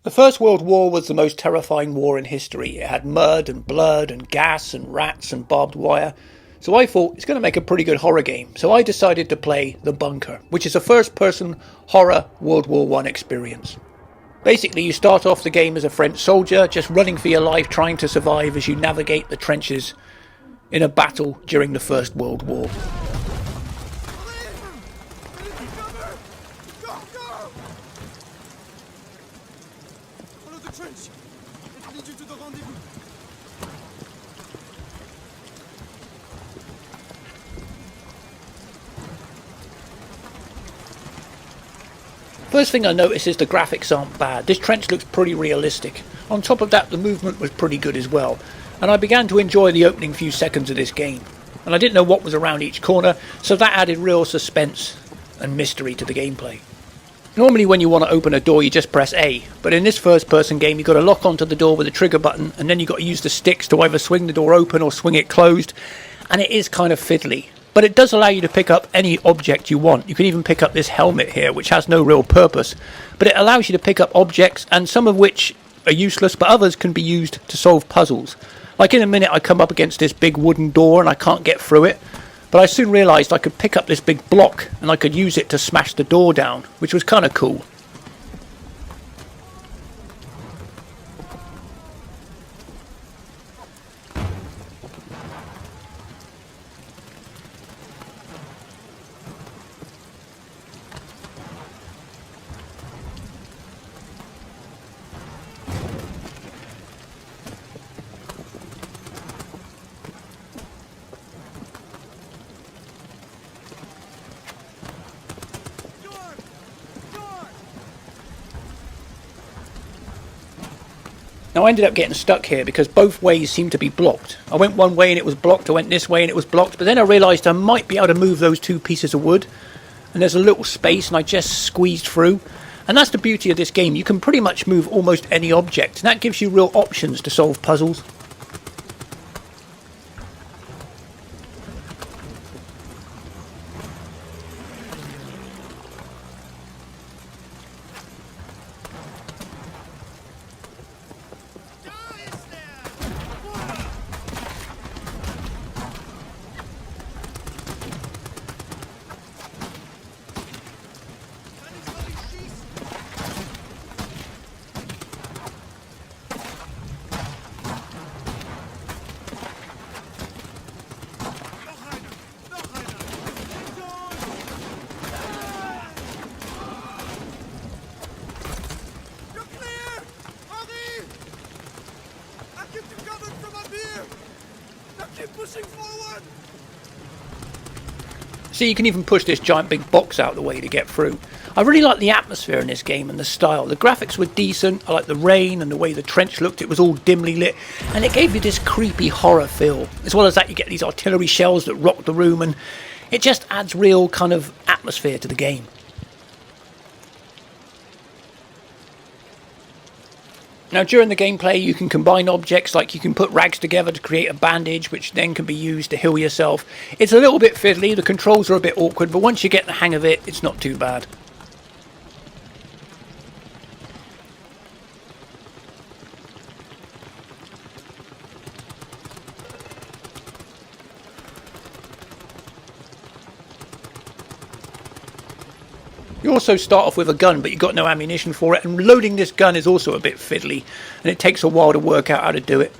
The First World War was the most terrifying war in history. It had mud and blood and gas and rats and barbed wire. So I thought it's going to make a pretty good horror game. So I decided to play The Bunker, which is a first-person horror World War One experience. Basically, you start off the game as a French soldier, just running for your life, trying to survive as you navigate the trenches in a battle during the First World War. First thing I noticed is the graphics aren't bad. This trench looks pretty realistic. On top of that, the movement was pretty good as well. And I began to enjoy the opening few seconds of this game. And I didn't know what was around each corner, so that added real suspense and mystery to the gameplay. Normally when you want to open a door you just press A, but in this first person game you've got to lock onto the door with a trigger button, and then you've got to use the sticks to either swing the door open or swing it closed, and it is kind of fiddly. But it does allow you to pick up any object you want. You can even pick up this helmet here, which has no real purpose. But it allows you to pick up objects, and some of which are useless, but others can be used to solve puzzles. Like in a minute I come up against this big wooden door and I can't get through it. But I soon realised I could pick up this big block and I could use it to smash the door down, which was kind of cool. Now I ended up getting stuck here because both ways seemed to be blocked. I went one way and it was blocked, I went this way and it was blocked, but then I realised I might be able to move those two pieces of wood, and there's a little space and I just squeezed through. And that's the beauty of this game, you can pretty much move almost any object, and that gives you real options to solve puzzles. Pushing forward! See, you can even push this giant big box out of the way to get through. I really like the atmosphere in this game and the style. The graphics were decent, I like the rain and the way the trench looked, it was all dimly lit, and it gave you this creepy horror feel. As well as that, you get these artillery shells that rock the room, and it just adds real kind of atmosphere to the game. Now during the gameplay you can combine objects, like you can put rags together to create a bandage which then can be used to heal yourself. It's a little bit fiddly, the controls are a bit awkward, but once you get the hang of it, it's not too bad. You also start off with a gun, but you've got no ammunition for it, and loading this gun is also a bit fiddly, and it takes a while to work out how to do it.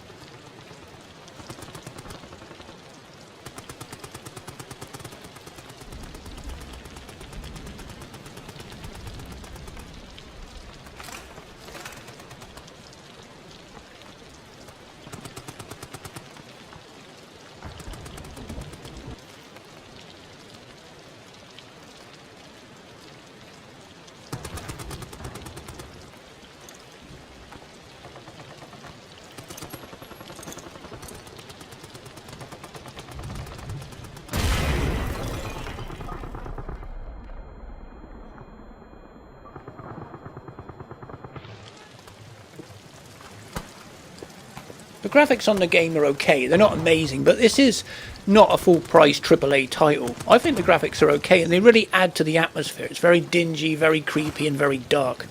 The graphics on the game are okay, they're not amazing, but this is not a full price AAA title. I think the graphics are okay and they really add to the atmosphere. It's very dingy, very creepy and very dark.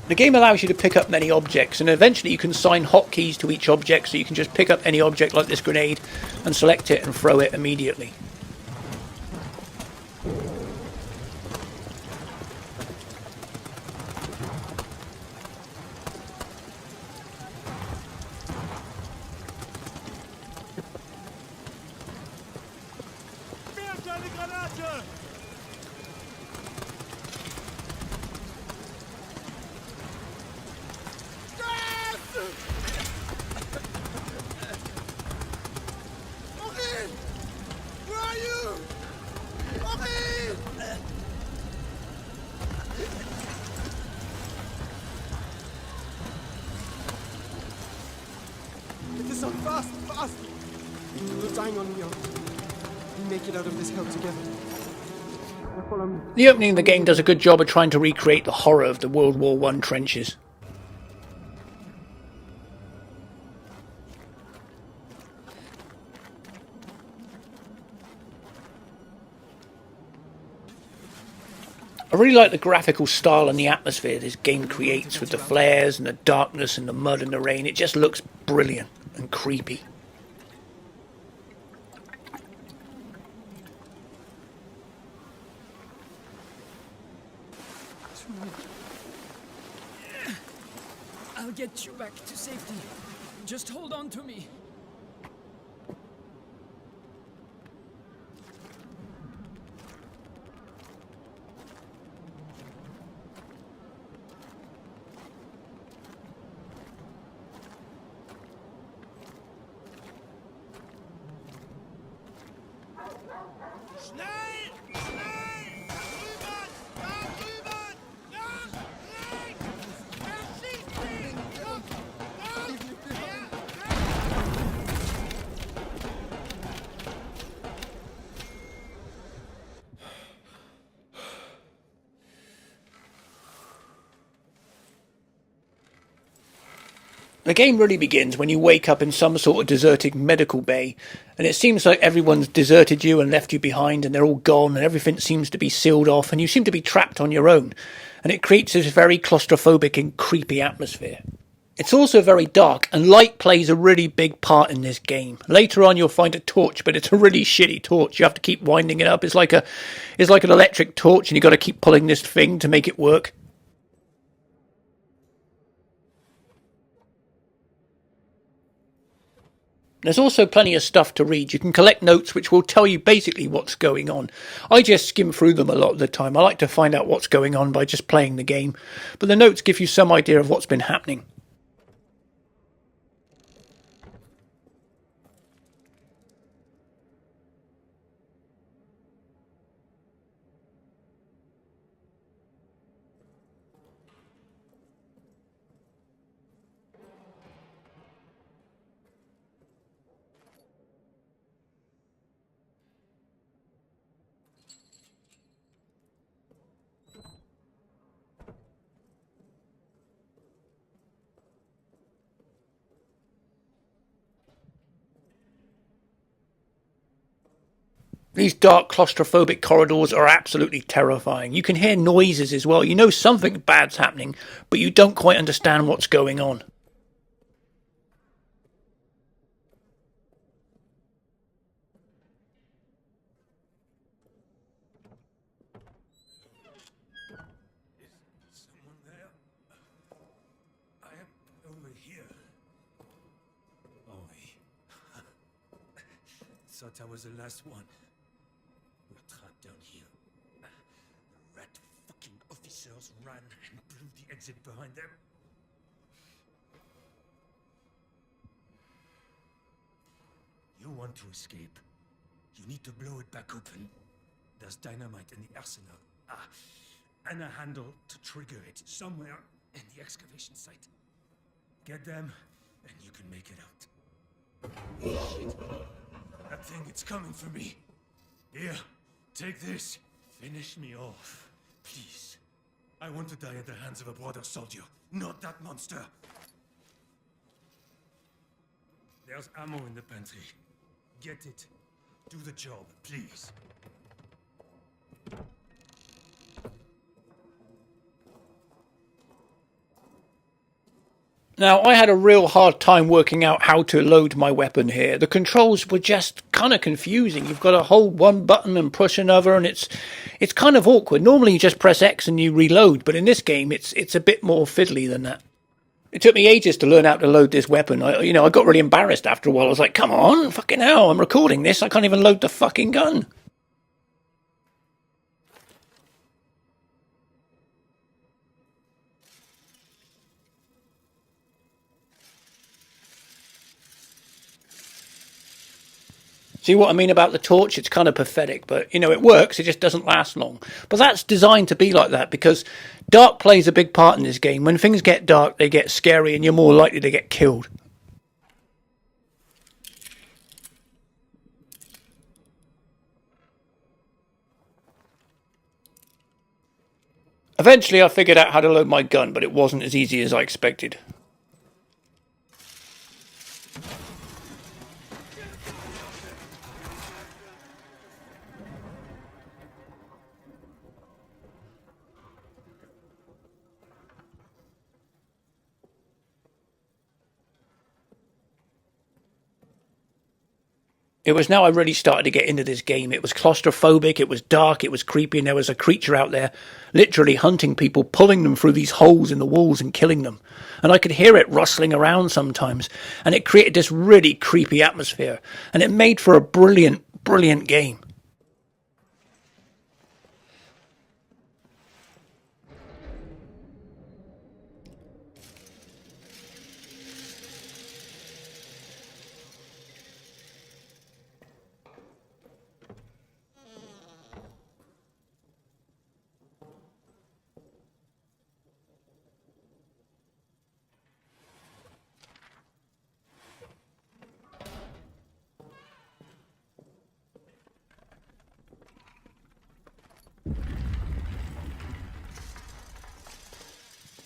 The game allows you to pick up many objects, and eventually you can assign hotkeys to each object, so you can just pick up any object like this grenade and select it and throw it immediately. The opening of the game does a good job of trying to recreate the horror of the World War I trenches. I really like the graphical style and the atmosphere this game creates with the flares and the darkness and the mud and the rain. It just looks brilliant and creepy. I'll get you back to safety. Just hold on to me. The game really begins when you wake up in some sort of deserted medical bay, and it seems like everyone's deserted you and left you behind, and they're all gone, and everything seems to be sealed off, and you seem to be trapped on your own, and it creates this very claustrophobic and creepy atmosphere. It's also very dark, and light plays a really big part in this game. Later on you'll find a torch, but it's a really shitty torch. You have to keep winding it up. It's like an electric torch, and you've got to keep pulling this thing to make it work. There's also plenty of stuff to read. You can collect notes which will tell you basically what's going on. I just skim through them a lot of the time. I like to find out what's going on by just playing the game. But the notes give you some idea of what's been happening. These dark claustrophobic corridors are absolutely terrifying. You can hear noises as well. You know something bad's happening, but you don't quite understand what's going on. Is someone there? I am over here. Henri. Thought I was the last one. We're trapped down here. The rat fucking officers ran and blew the exit behind them. You want to escape? You need to blow it back open. There's dynamite in the arsenal. And a handle to trigger it somewhere in the excavation site. Get them, and you can make it out. Shit. That thing, it's coming for me. Here, take this. Finish me off, please. I want to die at the hands of a brother soldier, not that monster. There's ammo in the pantry. Get it. Do the job, please. Now, I had a real hard time working out how to load my weapon here. The controls were just kind of confusing. You've got to hold one button and push another, and it's kind of awkward. Normally you just press X and you reload, but in this game it's a bit more fiddly than that. It took me ages to learn how to load this weapon. I got really embarrassed after a while. I was like, come on, fucking hell, I'm recording this. I can't even load the fucking gun. See what I mean about the torch? It's kind of pathetic, but, it works. It just doesn't last long. But that's designed to be like that because dark plays a big part in this game. When things get dark, they get scary and you're more likely to get killed. Eventually, I figured out how to load my gun, but it wasn't as easy as I expected. It was now I really started to get into this game. It was claustrophobic, it was dark, it was creepy, and there was a creature out there literally hunting people, pulling them through these holes in the walls and killing them. And I could hear it rustling around sometimes, and it created this really creepy atmosphere. And it made for a brilliant, brilliant game.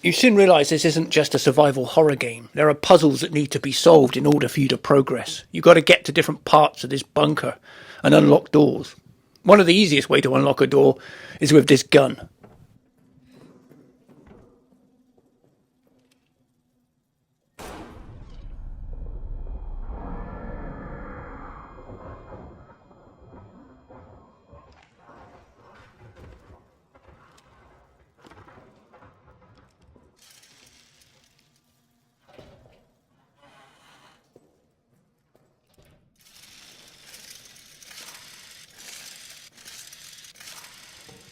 You soon realise this isn't just a survival horror game. There are puzzles that need to be solved in order for you to progress. You've got to get to different parts of this bunker and unlock doors. One of the easiest way to unlock a door is with this gun.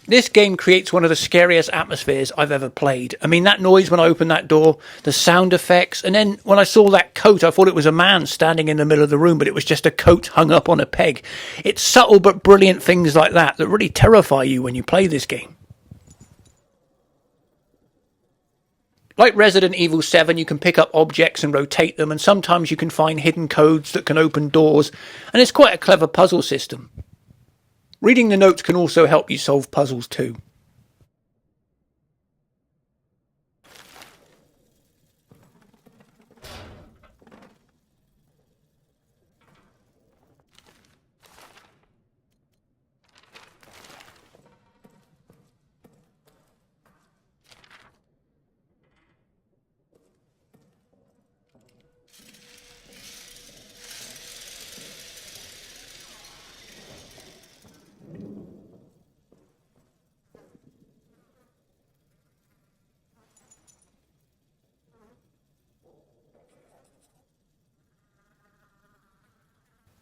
This game creates one of the scariest atmospheres I've ever played. I mean, that noise when I opened that door, the sound effects, and then when I saw that coat, I thought it was a man standing in the middle of the room, but it was just a coat hung up on a peg. It's subtle but brilliant things like that that really terrify you when you play this game. Like Resident Evil 7, you can pick up objects and rotate them, and sometimes you can find hidden codes that can open doors, and it's quite a clever puzzle system. Reading the notes can also help you solve puzzles too.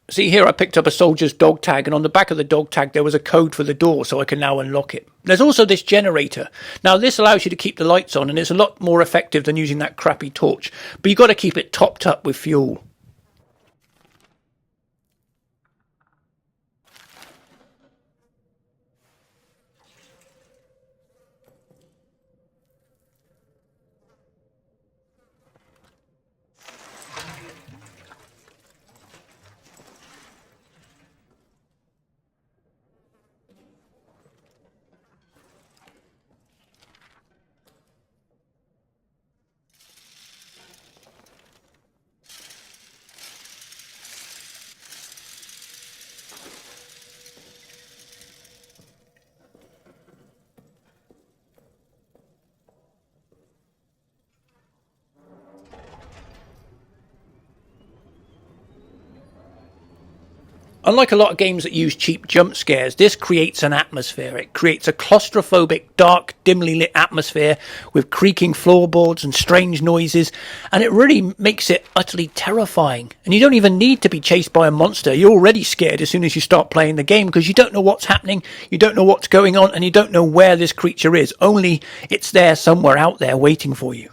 See here I picked up a soldier's dog tag, and on the back of the dog tag there was a code for the door, so I can now unlock it. There's also this generator. Now this allows you to keep the lights on, and it's a lot more effective than using that crappy torch, but you've got to keep it topped up with fuel. Unlike a lot of games that use cheap jump scares, this creates an atmosphere. It creates a claustrophobic, dark, dimly lit atmosphere with creaking floorboards and strange noises, and it really makes it utterly terrifying. And you don't even need to be chased by a monster. You're already scared as soon as you start playing the game because you don't know what's happening, you don't know what's going on, and you don't know where this creature is. Only it's there somewhere out there waiting for you.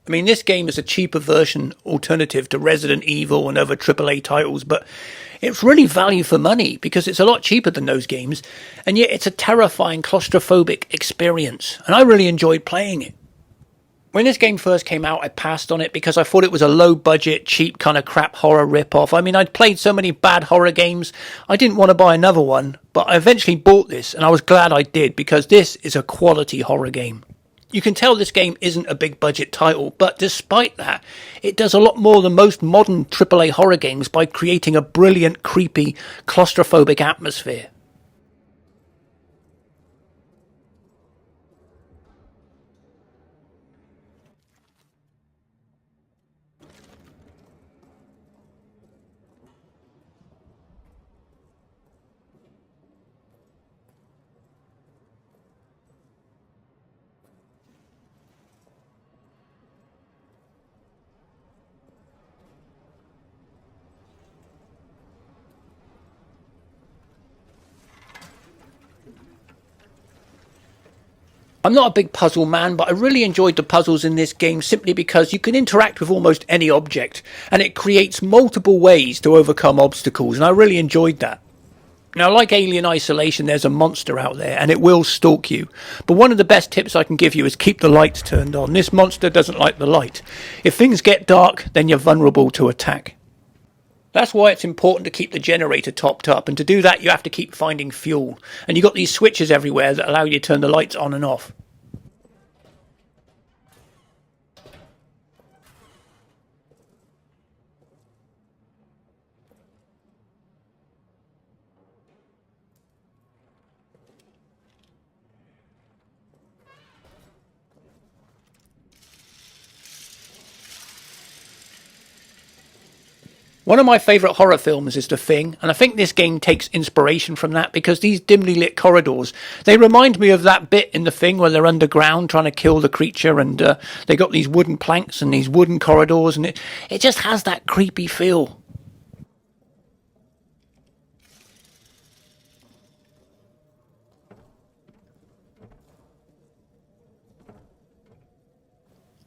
I mean, this game is a cheaper version alternative to Resident Evil and other AAA titles, but it's really value for money because it's a lot cheaper than those games, and yet it's a terrifying claustrophobic experience, and I really enjoyed playing it. When this game first came out, I passed on it because I thought it was a low-budget, cheap kind of crap horror rip-off. I mean, I'd played so many bad horror games, I didn't want to buy another one, but I eventually bought this, and I was glad I did because this is a quality horror game. You can tell this game isn't a big budget title, but despite that, it does a lot more than most modern AAA horror games by creating a brilliant, creepy, claustrophobic atmosphere. I'm not a big puzzle man, but I really enjoyed the puzzles in this game simply because you can interact with almost any object, and it creates multiple ways to overcome obstacles, and I really enjoyed that. Now, like Alien Isolation, there's a monster out there, and it will stalk you. But one of the best tips I can give you is keep the lights turned on. This monster doesn't like the light. If things get dark, then you're vulnerable to attack. That's why it's important to keep the generator topped up, and to do that you have to keep finding fuel. And you've got these switches everywhere that allow you to turn the lights on and off. One of my favourite horror films is The Thing, and I think this game takes inspiration from that because these dimly lit corridors, they remind me of that bit in The Thing where they're underground trying to kill the creature, and they got these wooden planks and these wooden corridors, and it just has that creepy feel.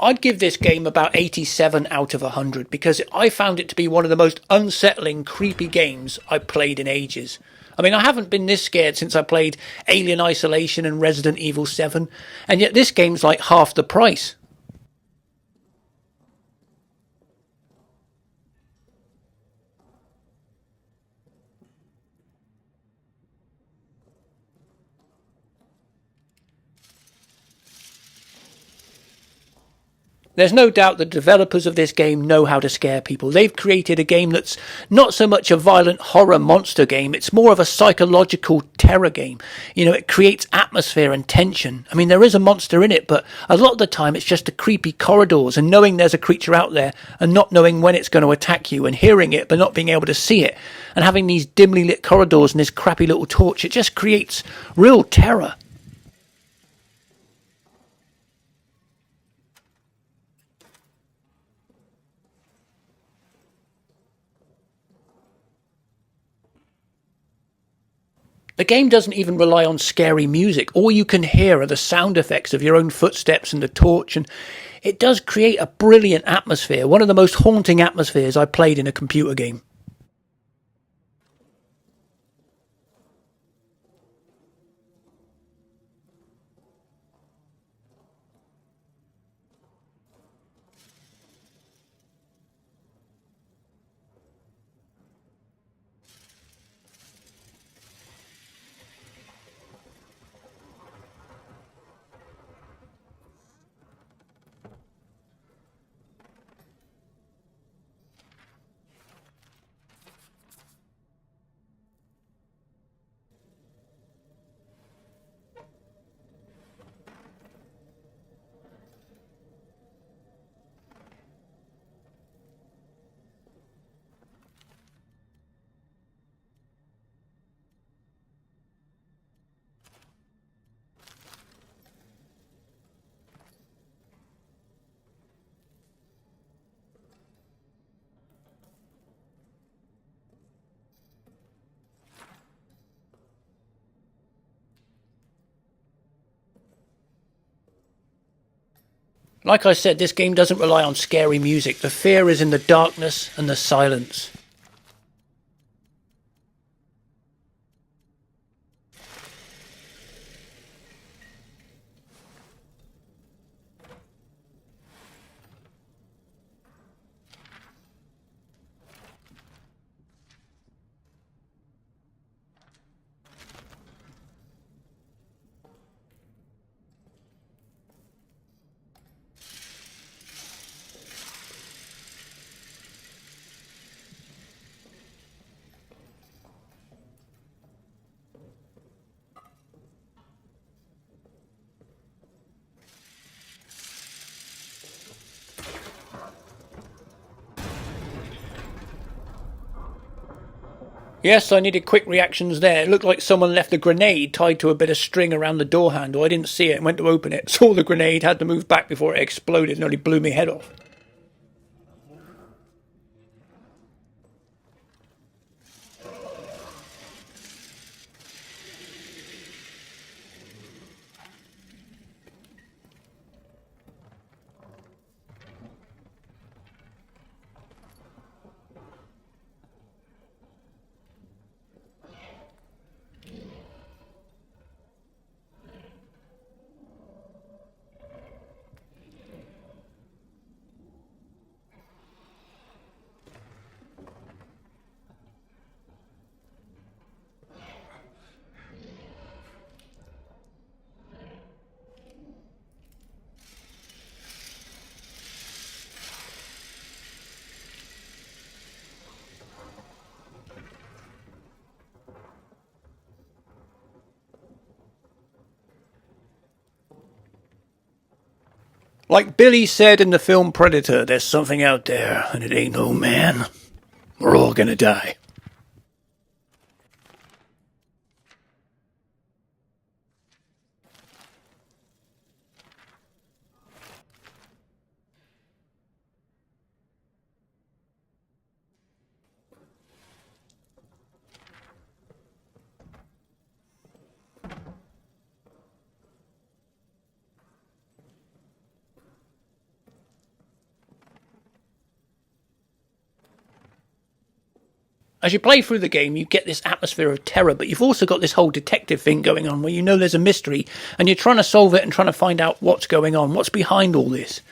I'd give this game about 87 out of 100 because I found it to be one of the most unsettling, creepy games I've played in ages. I mean, I haven't been this scared since I played Alien Isolation and Resident Evil 7, and yet this game's like half the price. There's no doubt the developers of this game know how to scare people. They've created a game that's not so much a violent horror monster game, it's more of a psychological terror game. You know, it creates atmosphere and tension. I mean, there is a monster in it, but a lot of the time it's just the creepy corridors and knowing there's a creature out there and not knowing when it's going to attack you, and hearing it but not being able to see it, and having these dimly lit corridors and this crappy little torch. It just creates real terror. The game doesn't even rely on scary music. All you can hear are the sound effects of your own footsteps and the torch, and it does create a brilliant atmosphere, one of the most haunting atmospheres I played in a computer game. Like I said, this game doesn't rely on scary music. The fear is in the darkness and the silence. Yes, I needed quick reactions there. It looked like someone left a grenade tied to a bit of string around the door handle. I didn't see it and went to open it. Saw the grenade, had to move back before it exploded and nearly blew my head off. Like Billy said in the film Predator, there's something out there, and it ain't no man. We're all gonna die. As you play through the game, you get this atmosphere of terror, but you've also got this whole detective thing going on where you know there's a mystery and you're trying to solve it and trying to find out what's going on, what's behind all this.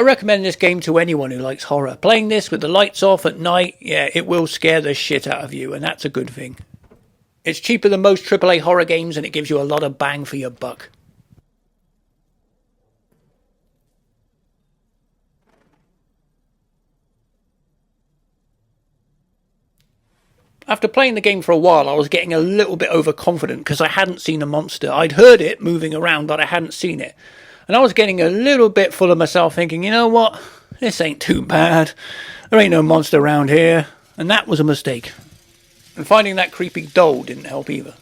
I recommend this game to anyone who likes horror. Playing this with the lights off at night, yeah, it will scare the shit out of you, and that's a good thing. It's cheaper than most AAA horror games, and it gives you a lot of bang for your buck. After playing the game for a while, I was getting a little bit overconfident because I hadn't seen a monster. I'd heard it moving around, but I hadn't seen it. And I was getting a little bit full of myself thinking, you know what, this ain't too bad. There ain't no monster around here. And that was a mistake. And finding that creepy doll didn't help either.